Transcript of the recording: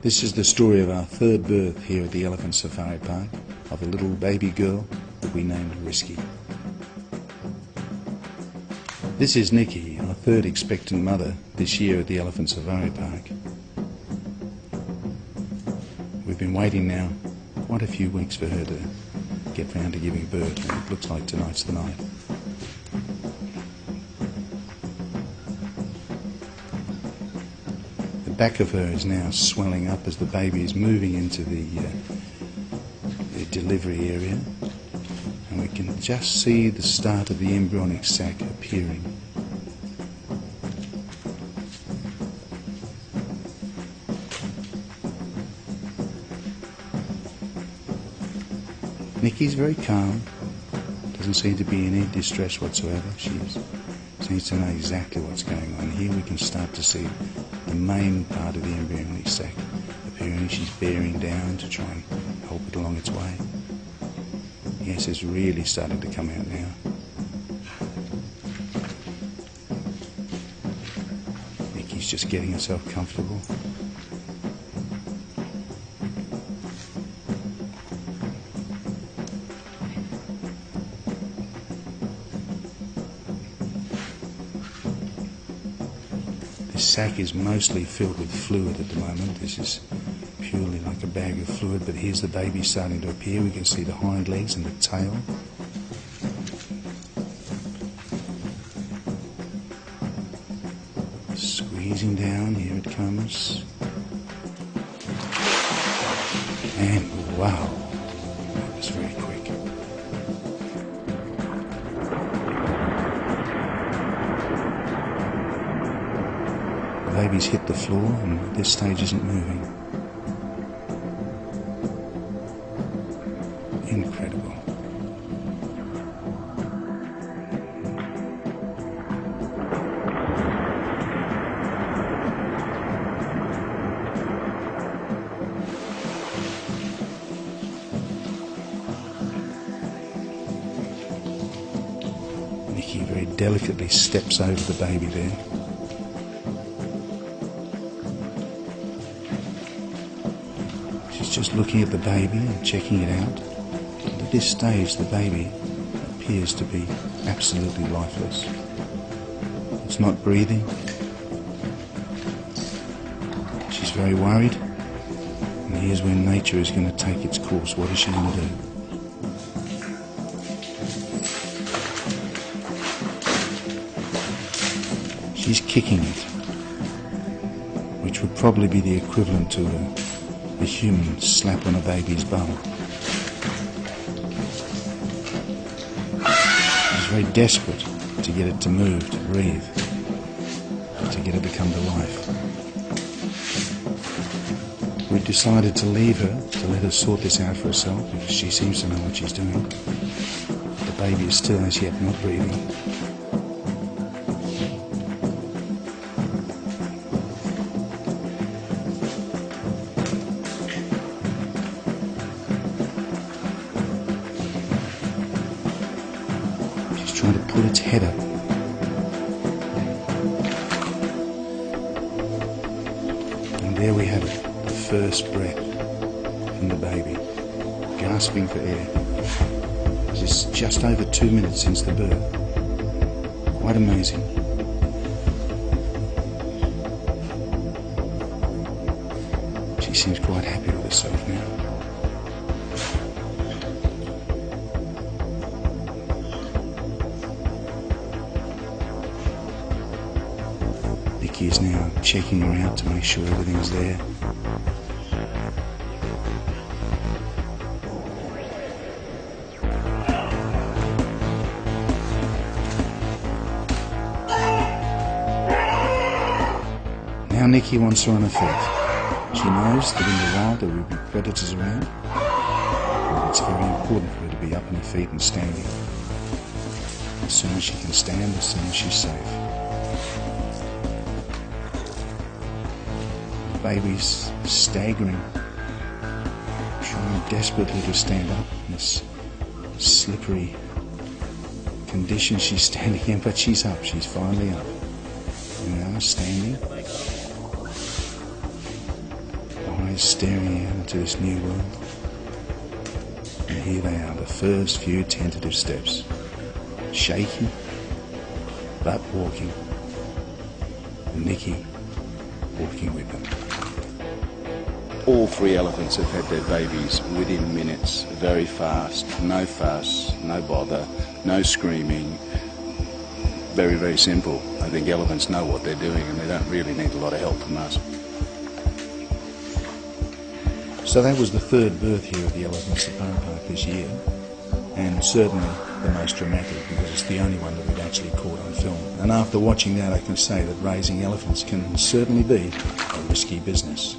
This is the story of our third birth here at the Elephant Safari Park of a little baby girl that we named Risky. This is Nikki, our third expectant mother this year at the Elephant Safari Park. We've been waiting now quite a few weeks for her to get round to giving birth, and it looks like tonight's the night. The back of her is now swelling up as the baby is moving into the delivery area, and we can just see the start of the embryonic sac appearing. Nikki's very calm, doesn't seem to be in any distress whatsoever. She seems to know exactly what's going on. Here we can start to see the main part of the embryonic sac appearing. She's bearing down to try and help it along its way. Yes, it's really starting to come out now. Nikki's just getting herself comfortable. This sac is mostly filled with fluid at the moment. This is purely like a bag of fluid, but here's the baby starting to appear. We can see the hind legs and the tail. Squeezing down, here it comes. And wow, that was very quick. The baby's hit the floor and at this stage isn't moving. Incredible. Nikki very delicately steps over the baby there. She's just looking at the baby and checking it out. And at this stage, the baby appears to be absolutely lifeless. It's not breathing. She's very worried. And here's when nature is going to take its course. What is she going to do? She's kicking it, which would probably be the equivalent to a human slap on a baby's bum. She's very desperate to get it to move, to breathe, to get it to come to life. We decided to leave her, to let her sort this out for herself, because she seems to know what she's doing. The baby is still as yet not breathing. Trying to pull its head up. And there we have it, the first breath from the baby, gasping for air. It's just over 2 minutes since the birth. Quite amazing. She seems quite happy with herself now. Nikki is now checking her out to make sure everything's there. Now Nikki wants her on her feet. She knows that in the wild there will be predators around. It's very important for her to be up on her feet and standing. As soon as she can stand, as soon as she's safe. Baby's staggering, trying desperately to stand up in this slippery condition she's standing in, but she's up, she's finally up. You know, standing. eyes staring out into this new world. And here they are, the first few tentative steps. Shaky, but walking. And Nikki walking with them. All three elephants have had their babies within minutes, very fast, no fuss, no bother, no screaming. Very, very simple. I think elephants know what they're doing and they don't really need a lot of help from us. So that was the third birth here at the Elephant Safari Park this year, and certainly the most dramatic because it's the only one that we've actually caught on film. And after watching that I can say that raising elephants can certainly be a risky business.